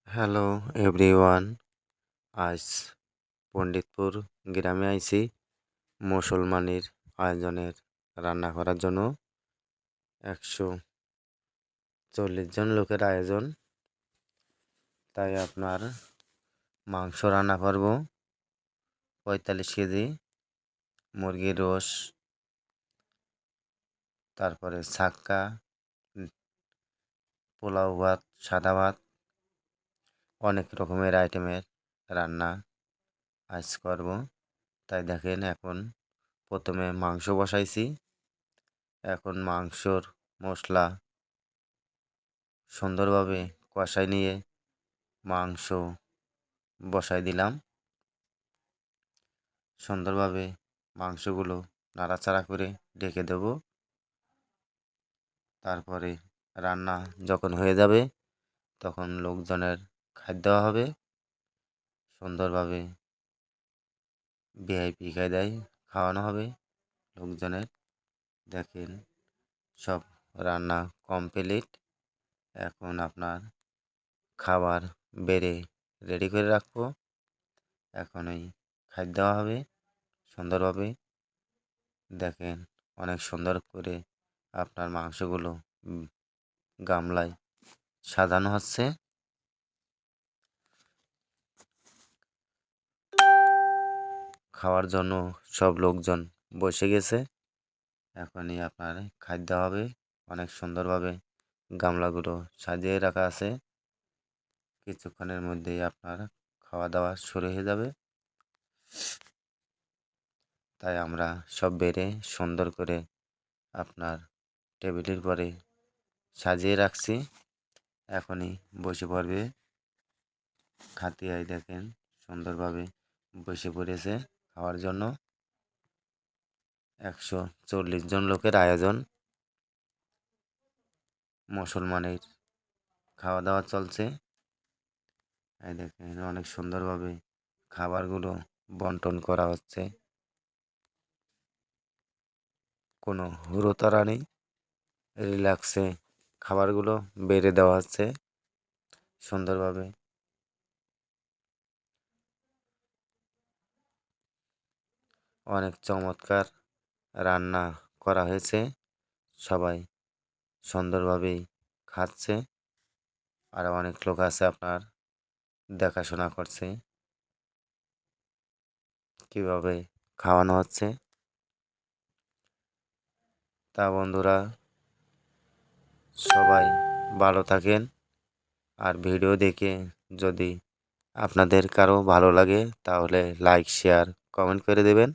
Hello everyone. আজ পণ্ডিতপুর গ্রামে আইছি মুসলমানের আয়োজনের রান্না করার জন্য। 140 জন লোকের আয়োজন, তাই আপনার মাংস রান্না করব 45 কেজি, মুরগির রোস, তারপরে ছাক্কা, পোলাও ভাত, সাদা ভাত, অনেক রকমের আইটেমের রান্না আজ করব। তাই দেখেন, এখন প্রথমে মাংস বসাইছি। এখন মাংসর মশলা সুন্দরভাবে কষাই নিয়ে মাংস বসাই দিলাম। সুন্দরভাবে মাংসগুলো নাড়াচাড়া করে ঢেকে দেব। তারপরে রান্না যখন হয়ে যাবে তখন লোকজনের খাদ্য দেওয়া হবে। সুন্দরভাবে ভিআইপি কায়দায় খাওয়ানো হবে লোকজনের। দেখেন, সব রান্না কমপ্লিট। এখন আপনার খাবার বেড়ে রেডি করে রাখবো। এখন এই খাদ্য দেওয়া হবে সুন্দরভাবে। দেখেন, অনেক সুন্দর করে আপনার মাংসগুলো গামলায় সাজানো হচ্ছে। খাওয়ার জন্য সব লোকজন বসে গেছে। এখনই আপনার খাদ্য হবে। অনেক সুন্দরভাবে গামলাগুলো সাজিয়ে রাখা আছে। কিছুক্ষণের মধ্যেই আপনার খাওয়া দাওয়া শুরু হয়ে যাবে। তাই আমরা সব বেড়ে সুন্দর করে আপনার টেবিলের পরে সাজিয়ে রাখছি। এখনই বসে পড়বে খাতিয়াই। দেখেন, সুন্দরভাবে বসে পড়েছে খাওয়ার জন্য। 140 জন লোকের আয়োজন। মুসলমানের খাওয়া দাওয়া চলছে। এই দেখেন, অনেক সুন্দরভাবে খাবারগুলো বন্টন করা হচ্ছে। কোনো হুড়োতাড়া নেই, রিল্যাক্সে খাবারগুলো বেড়ে দেওয়া হচ্ছে সুন্দরভাবে। অনেক চমৎকার রান্না করা হয়েছে। সবাই সুন্দরভাবেই খাচ্ছে। আর অনেক লোক আছে আপনার দেখাশোনা করছে কিভাবে খাওয়ানো হচ্ছে। তা বন্ধুরা, সবাই ভালো থাকেন। আর ভিডিও দেখে যদি আপনাদের কারো ভালো লাগে তাহলে লাইক, শেয়ার, কমেন্ট করে দেবেন।